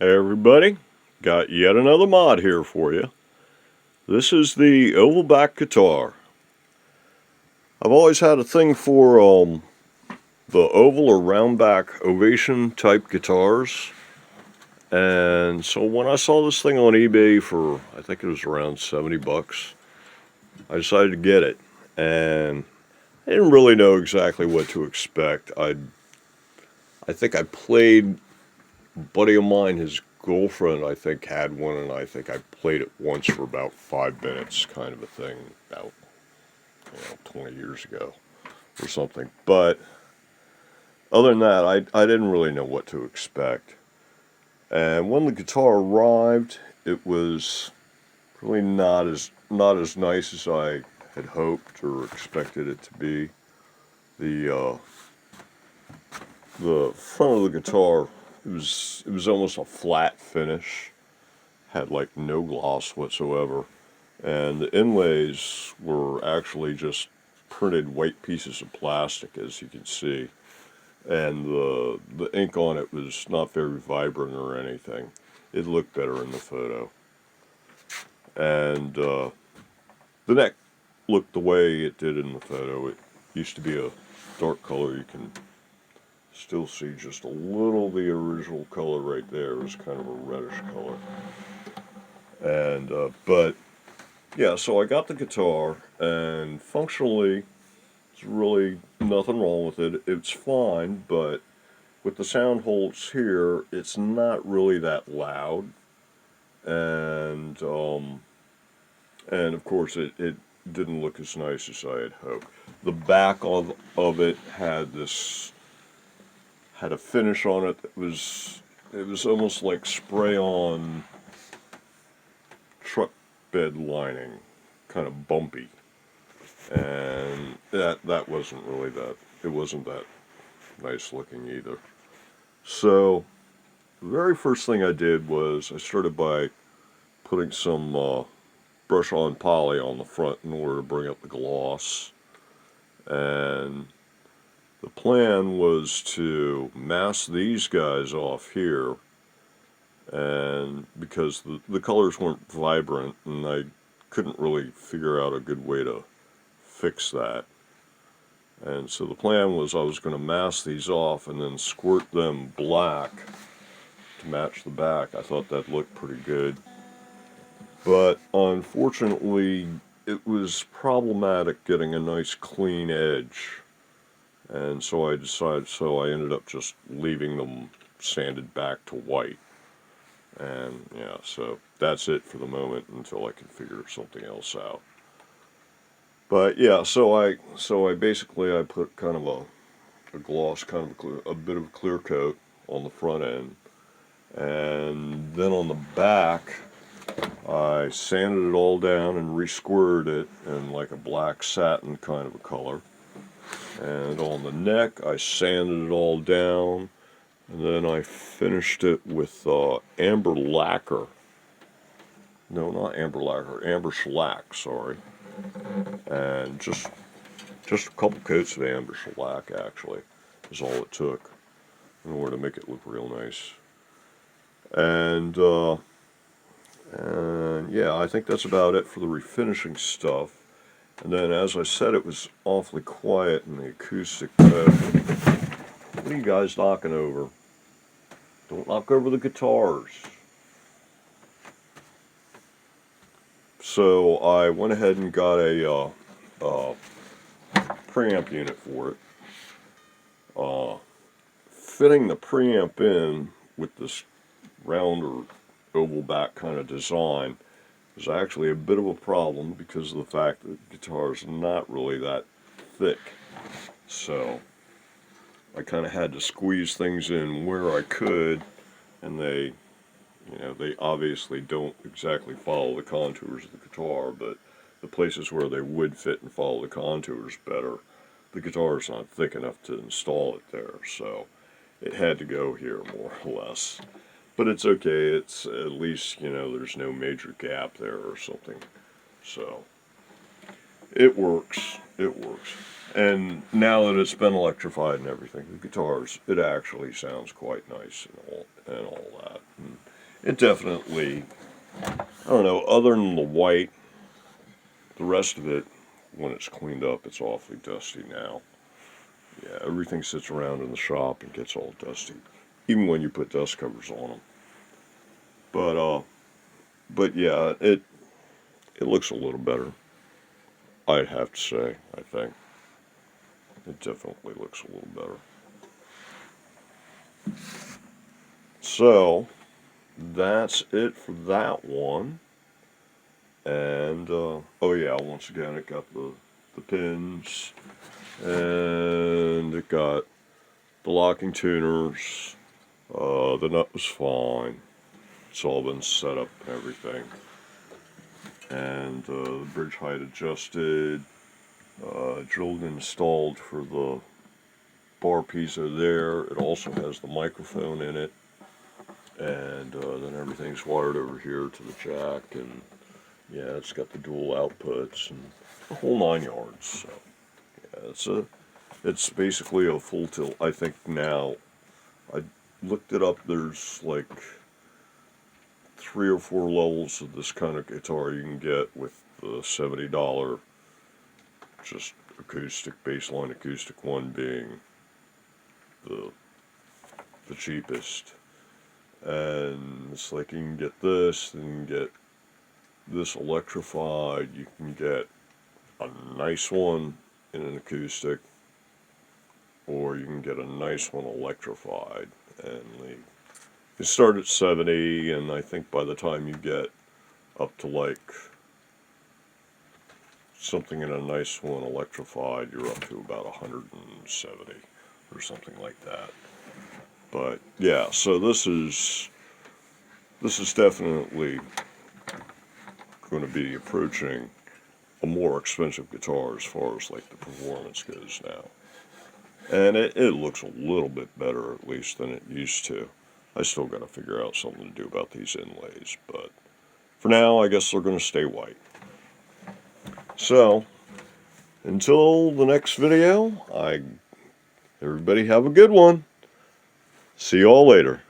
Hey everybody, got yet another mod here for you. This is the oval back guitar. I've always had a thing for the oval or round back Ovation type guitars. And so when I saw this thing on eBay for, I think it was around 70 bucks, I decided to get it. And I didn't really know exactly what to expect. I think I played, a buddy of mine, his girlfriend, I think, had one, and I think I played it once for about 5 minutes, kind of a thing, about 20 years ago or something. But other than that, I didn't really know what to expect. And when the guitar arrived, it was really not as nice as I had hoped or expected it to be. The front of the guitar, it was almost a flat finish, had like no gloss whatsoever, and the inlays were actually just printed white pieces of plastic, as you can see, and the ink on it was not very vibrant or anything. It looked better in the photo, and the neck looked the way it did in the photo. It used to be a dark color. You can still see just a little the original color right there. It was kind of a reddish color. And but yeah, so I got the guitar, and functionally there's really nothing wrong with it. It's fine, but with the sound holes here, it's not really that loud. And of course it didn't look as nice as I had hoped. The back of it had a finish on it that was, it was almost like spray on truck bed lining, kind of bumpy, and that wasn't really it wasn't that nice looking either. So the very first thing I did was I started by putting some brush on poly on the front in order to bring up the gloss, and the plan was to mask these guys off here, and because the colors weren't vibrant and I couldn't really figure out a good way to fix that. And so the plan was I was going to mask these off and then squirt them black to match the back. I thought that looked pretty good. But unfortunately, it was problematic getting a nice clean edge. And so I ended up just leaving them sanded back to white. And yeah, so that's it for the moment until I can figure something else out. But yeah, so I basically I put kind of a gloss, kind of a bit of a clear coat on the front end, and then on the back I sanded it all down and resquirted it in like a black satin kind of a color. And on the neck I sanded it all down, and then I finished it with amber lacquer. No, not amber lacquer, amber shellac, sorry. And just a couple coats of amber shellac actually is all it took in order to make it look real nice. And yeah, I think that's about it for the refinishing stuff. And then, as I said, it was awfully quiet in the acoustic. What are you guys knocking over? Don't knock over the guitars. So I went ahead and got a preamp unit for it. Fitting the preamp in with this round or oval back kind of design is actually a bit of a problem because of the fact that the guitar is not really that thick. So I kind of had to squeeze things in where I could, and they obviously don't exactly follow the contours of the guitar, but the places where they would fit and follow the contours better, the guitar is not thick enough to install it there, so it had to go here more or less. But it's okay, it's at least, there's no major gap there or something. So it works. And now that it's been electrified and everything, the guitars, it actually sounds quite nice and all that. And it definitely, I don't know, other than the white, the rest of it, when it's cleaned up, it's awfully dusty now. Yeah, everything sits around in the shop and gets all dusty, even when you put dust covers on them. But yeah, it looks a little better. I'd have to say, I think. It definitely looks a little better. So, that's it for that one. And, oh yeah, once again, it got the pins, and it got the locking tuners. The nut was fine. It's all been set up and everything. And the bridge height adjusted, drilled and installed for the bar piezo there. It also has the microphone in it. And then everything's wired over here to the jack, and yeah, it's got the dual outputs and the whole 9 yards. So yeah, it's basically a full tilt. I think now, I looked it up. There's like 3 or 4 levels of this kind of guitar you can get, with the $70 just acoustic, baseline acoustic one being the cheapest. And it's like you can get this, then you can get this electrified, you can get a nice one in an acoustic, or you can get a nice one electrified. And they start at 70, and I think by the time you get up to like something in a nice one electrified, you're up to about 170 or something like that. But yeah, so this is definitely going to be approaching a more expensive guitar as far as like the performance goes now. And it looks a little bit better, at least, than it used to. I still got to figure out something to do about these inlays, but for now, I guess they're going to stay white. So, until the next video, everybody have a good one. See you all later.